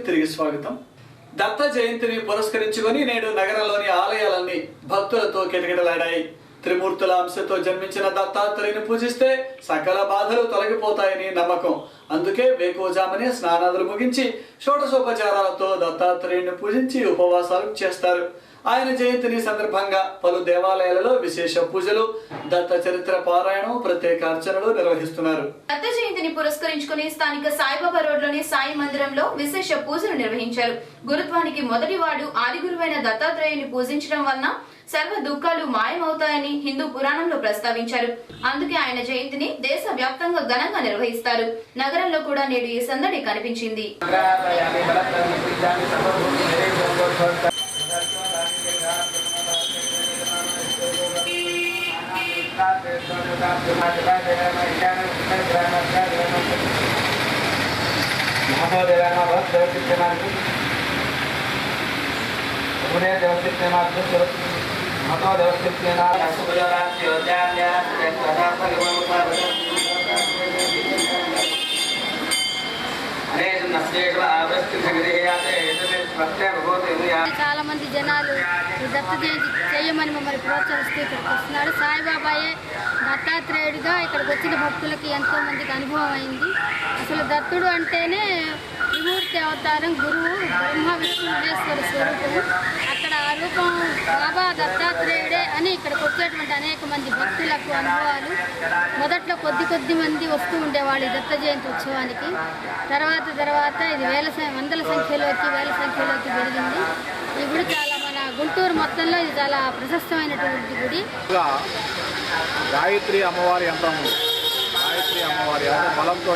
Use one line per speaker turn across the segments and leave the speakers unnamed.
తిరిగి స్వాగతం. దత్త జయంతిని పురస్కరించుకొని నేడు నగరంలోని ఆలయాలన్నీ భక్తులతో కిటకిటలాడాయి. త్రిమూర్తుల అంశతో జన్మించిన దత్తాత్రేయుని పూజిస్తే సకల బాధలు తొలగిపోతాయని నమ్మకం. అందుకే వేకువజామునే స్నానాదులు ముగించి షోడశోపచారాలతో దత్తాత్రేయుని పూజించి ఉపవాసాలు చేస్తారు. ఆయన జయంతిని సందర్భంగా పలు దేవాలయాలలో విశేష పూజలు, దత్త చరిత్ర పారాయణం, ప్రత్యేక అర్చనలు నిర్వహిస్తున్నారు.
దత్త జయంతిని పురస్కరించుకుని స్థానిక సాయిబాబా రోడ్లోని సాయి మందిరంలో విశేష పూజలు నిర్వహించారు. గురుత్వానికి మొదటి వాడు ఆది గురువైన దత్తాత్రేయుని పూజించడం వలన సర్వ దుఃఖాలు మాయమవుతాయని హిందూ పురాణంలో ప్రస్తావించారు. అందుకే ఆయన జయంతిని దేశ వ్యాప్తంగా ఘనంగా నిర్వహిస్తారు. నగరంలో కూడా నేడు ఈ సందడి కనిపించింది.
చాలా మంది జనాలు దత్త జయంతి చేయమని మమ్మల్ని ప్రోత్సహిస్తూ ఇక్కడికి వస్తున్నాడు. సాయిబాబాయే దత్తాత్రేయుడిగా ఇక్కడికి వచ్చిన భక్తులకి ఎంతో మందికి అనుభవం అయింది. అసలు దత్తుడు అంటేనే త్రిమూర్తి అవతారం, గురువు, బ్రహ్మ విష్ణు మహేశ్వర స్వరూపము. అక్కడ ఆ రూపం బాబా దత్తాత్రేయుడే అని ఇక్కడికి వచ్చేటువంటి అనేక మంది భక్తులకు అనుభవాలు. మొదట్లో కొద్ది మంది వస్తూ ఉండేవాళ్ళు దత్త జయంతి ఉత్సవానికి. తర్వాత ఇది వందల సంఖ్యలోకి పెరిగింది. ఈ గుడి చాలా మన గుంటూరు మొత్తంలో ఇది చాలా ప్రశస్తమైనటువంటి గుడి.
గాయత్రి అమ్మవారి యంత్రం బలంతో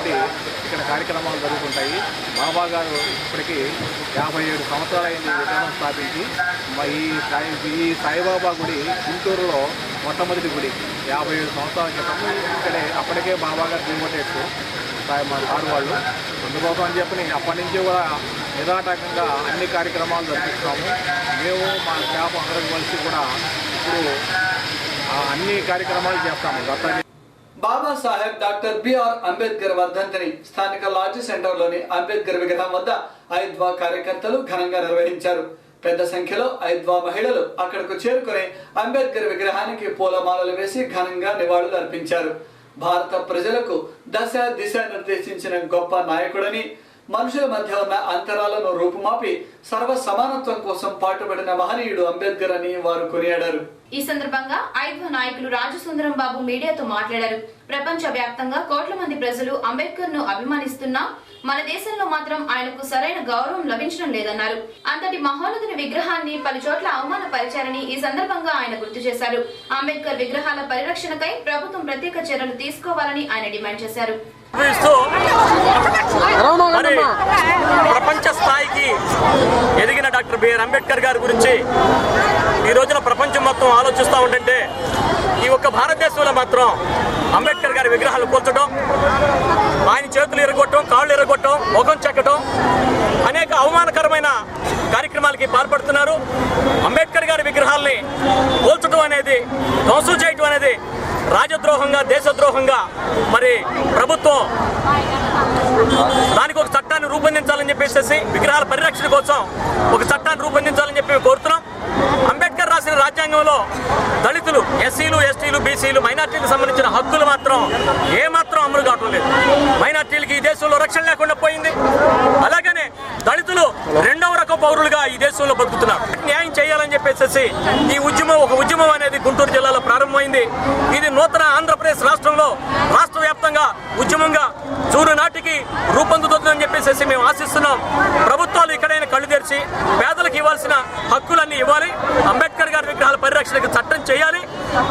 ఇక్కడ కార్యక్రమాలు జరుగుతుంటాయి. బాబా గారు ఇప్పటికీ 57 సంవత్సరాలైంది విగ్రహం స్థాపించి. ఈ సాయిబాబా గుడి గుంటూరులో మొట్టమొదటి గుడి. 57 సంవత్సరాల క్రితం అప్పటికే బాబా గారు దిగుబట్టేట్టు మా సారు వాళ్ళు. అందుకోసం అని చెప్పి అప్పటి నుంచి కూడా నిరాటకంగా అన్ని కార్యక్రమాలు జరిపిస్తాము. మేము మా స్టాఫ్ అందరికి కలిసి కూడా ఇప్పుడు అన్ని కార్యక్రమాలు చేస్తాము.
బాబాసాహెబ్ డాక్టర్ బిఆర్ అంబేద్కర్ వర్ధంతిని స్థానిక లాడ్జి సెంటర్లోని అంబేద్కర్ విగ్రహం వద్ద ఐద్వా కార్యకర్తలు ఘనంగా నిర్వహించారు. పెద్ద సంఖ్యలో ఐద్వా మహిళలు అక్కడకు చేరుకుని అంబేద్కర్ విగ్రహానికి పూలమాలలు వేసి ఘనంగా నివాళులు అర్పించారు. భారత ప్రజలకు దిశ నిర్దేశించిన గొప్ప నాయకుడని, మనుషుల మధ్య ఉన్న అంతరాలను రూపుమాపి సర్వ సమానత్వం కోసం పాటుపడిన మహనీయుడు అంబేద్కర్ అని వారు కొనియాడారు.
ఈ సందర్భంగా ఐద్వా నాయకులు రాజసుందరం బాబు మీడియాతో మాట్లాడారు. ప్రపంచ వ్యాప్తంగా కోట్ల మంది ప్రజలు అంబేద్కర్ ను అభిమానిస్తున్నా మన దేశంలో మాత్రం ఆయనకు సరైన గౌరవం లభించడం లేదన్నారు. అంతటి మహోన్నతుని విగ్రహాన్ని పలు చోట్ల అవమానపరిచారని ఈ సందర్భంగా ఆయన గుర్తు చేశారు. అంబేద్కర్ విగ్రహాల పరిరక్షణకై ప్రభుత్వం ప్రత్యేక చర్యలు తీసుకోవాలని ఆయన డిమాండ్ చేశారు.
ప్రపంచ స్థాయికి ఎదిగిన డాక్టర్ బిఆర్ అంబేద్కర్ గారి గురించి ఈ రోజున ప్రపంచం మొత్తం ఆలోచిస్తూ ఉంటుంటే ఈ ఒక్క భారతదేశంలో మాత్రం అంబేద్కర్ గారి విగ్రహాలు కూల్చడం, ఆయన చేతులు ఎరగొట్టడం, కాళ్ళు ఎరగొట్టడం, ముఖం చెక్కడం, అనేక అవమానకరమైన కార్యక్రమాలకి పాల్పడుతున్నారు. అంబేద్కర్ గారి విగ్రహాల్ని కూల్చడం అనేది, ధ్వంసం చేయటం అనేది రాజద్రోహంగా, దేశద్రోహంగా మరి ప్రభుత్వం దానికి ఒక చట్టాన్ని రూపొందించాలని చెప్పేసి, విగ్రహాల పరిరక్షణ కోసం ఒక చట్టాన్ని రూపొందించాలని చెప్పి కోరుతున్నాం. అంబేద్కర్ రాసిన రాజ్యాంగంలో దళితులు, ఎస్సీలు, ఎస్టీలు, బీసీలు, మైనార్టీలకు సంబంధించిన హక్కులు మాత్రం ఏమాత్రం అమలు కావడం లేదు. మైనార్టీలకి ఈ దేశంలో రక్షణ లేకుండా పోయింది. అలాగనే దళితులు రెండవ రకం పౌరులుగా ఈ దేశంలో బతుకుతున్నారు. న్యాయం చేయాలని చెప్పేసి ఈ ఉద్యమం అనేది గుంటూరు జిల్లాలో ప్రారంభమైంది. ఇది నూతన ఆంధ్రప్రదేశ్ రాష్ట్రంలో రాష్ట్ర వ్యాప్తంగా ఉద్యమంగా జూన్ నాటికి రూపొందుతుందని చెప్పేసి మేము ఆశిస్తున్నాం. ప్రభుత్వాలు ఇక్కడైనా కళ్ళు తెరిచి పేదలకు ఇవ్వాల్సిన హక్కులన్నీ ఇవ్వాలి. అంబేద్కర్ గారి విగ్రహాల పరిరక్షణకు చట్టం చేయాలి.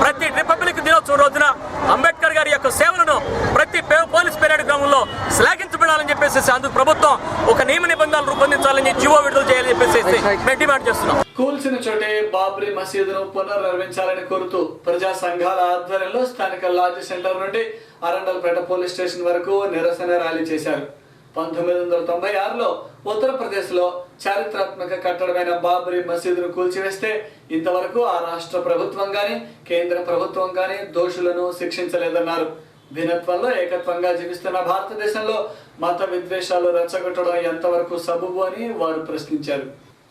ప్రతి రిపబ్లిక్ దినోత్సవం రోజున అంబేద్కర్ గారి యొక్క సేవలను ప్రతి పోలీస్ పెరేడ్ గ్రౌండ్లో శ్లాఘించబడాలని చెప్పేసి అందుకు ప్రభుత్వం ఒక నియమ నిబంధనలు రూపొందించాలని, జీవో విడుదల చేయాలని చెప్పేసి మేము డిమాండ్ చేస్తున్నాం.
కూల్చిన చోటే బాబ్రీ మసీదును పునర్నిర్మించాలని కోరుతూ ప్రజా సంఘాల ఆధ్వర్యంలో స్థానిక లాడ్జి సెంటర్ నుండి అరండల్పేట పోలీస్ స్టేషన్ వరకు నిరసన ర్యాలీ చేశారు. 1996లో ఉత్తరప్రదేశ్లో చారిత్రాత్మక కట్టడమైన బాబ్రీ మసీదును కూల్చివేస్తే ఇంతవరకు ఆ రాష్ట్ర ప్రభుత్వం గాని, కేంద్ర ప్రభుత్వం గాని దోషులను శిక్షించలేదన్నారు. భిన్నత్వంలో ఏకత్వంగా జీవిస్తున్న భారతదేశంలో మత విద్వేషాలు రెచ్చగొట్టడం ఎంతవరకు సబబు అని వారు ప్రశ్నించారు.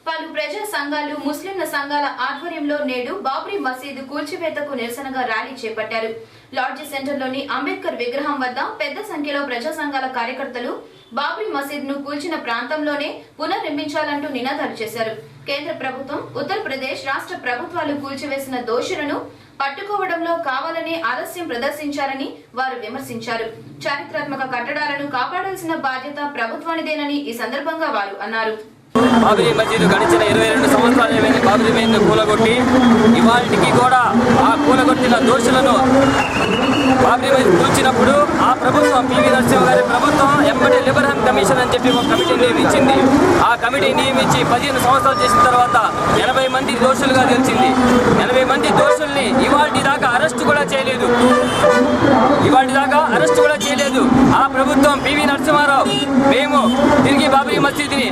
పలు ప్రజా సంఘాలు, ముస్లింల సంఘాల ఆధ్వర్యంలో నేడు బాబ్రీ మసీదు కూల్చివేతకు నిరసనగా ర్యాలీ చేపట్టారు. లాడ్జీ సెంటర్లోని అంబేద్కర్ విగ్రహం వద్ద పెద్ద సంఖ్యలో ప్రజా సంఘాల కార్యకర్తలు బాబ్రీ మసీదును కూల్చిన ప్రాంతంలోనే పునర్నిర్మించాలంటూ నినాదాలు చేశారు. కేంద్ర ప్రభుత్వం, ఉత్తరప్రదేశ్ రాష్ట్ర ప్రభుత్వాలు కూల్చివేసిన దోషులను పట్టుకోవడంలో కావాలనే ఆలస్యం ప్రదర్శించారని వారు విమర్శించారు. చారిత్రాత్మక కట్టడాలను కాపాడాల్సిన బాధ్యత ప్రభుత్వానిదేనని ఈ సందర్భంగా వారు అన్నారు.
బాబ్రీ మసీదు గడిచిన 22 సంవత్సరాలు బాబ్రీ మసీదును కూలగొట్టి ఇవాళకి కూడా ఆ కూలగొట్టిన దోషులను బాబ్రీ మసీదు కూల్చినప్పుడు ఆ ప్రభుత్వం పివి నరసింహ గారి ప్రభుత్వం ఎంబడి లిబరల్ కమిషన్ అని చెప్పి ఒక కమిటీ నియమించింది. ఆ కమిటీ నియమించి 15 సంవత్సరాలు చేసిన తర్వాత 80 మంది దోషులుగా తెలిసింది. 80 మంది దోషుల్ని ఇవాళ దాకా అరెస్ట్ కూడా చేయలేదు. ఆ ప్రభుత్వం పివి నరసింహారావు మేము తిరిగి బాబ్రీ మసీదుని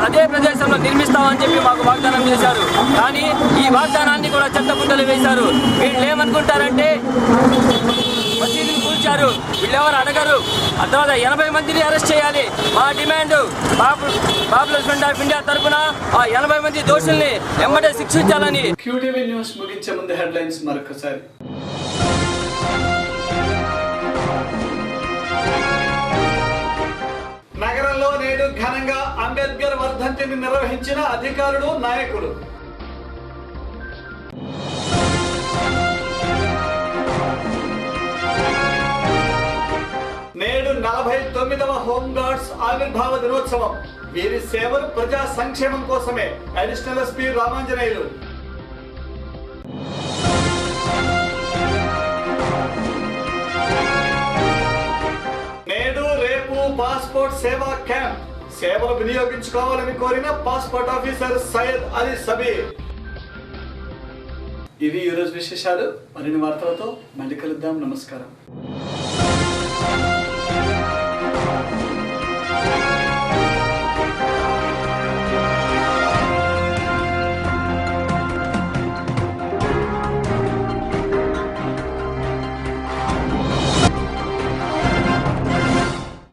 అదే ప్రదేశంలో నిర్మిస్తామని చెప్పి మాకు వాగ్దానం చేశారు. కానీ ఈ వాగ్దానాన్ని కూడా చెత్తపుట్టలు వేశారు. వీళ్ళు ఏమనుకుంటారంటే మసీదుని కూల్చారు, వీళ్ళెవరు అడగరు. ఆ తర్వాత 80 మందిని అరెస్ట్ చేయాలి. మా demand popular front of India తరఫున ఆ 80 మంది దోషుల్ని వెంబడే శిక్షించాలని.
QTV న్యూస్ ముగించే ముందు హెడ్లైన్స్ మరొకసారి. నగరంలో నేడు ఘనంగా అంబేద్కర్ వర్ధంతిని నిర్వహించిన అధికారులు, నాయకులు. నేడు 49వ హోంగార్డ్స్ ఆవిర్భావ దినోత్సవం. వీరి సేవలు ప్రజా సంక్షేమం కోసమే. Additional SP Ramanjaneyulu. నేడు రేపు పాస్పోర్ట్ సేవా క్యాంప్. సేవలు వినియోగించుకోవాలని కోరిన పాస్పోర్ట్ ఆఫీసర్ సయ్యద్ అలీ సబీర్. ఇవి ఈరోజు విశేషాలు. మరిన్ని వార్తలతో మళ్ళీ కలుద్దాం. నమస్కారం.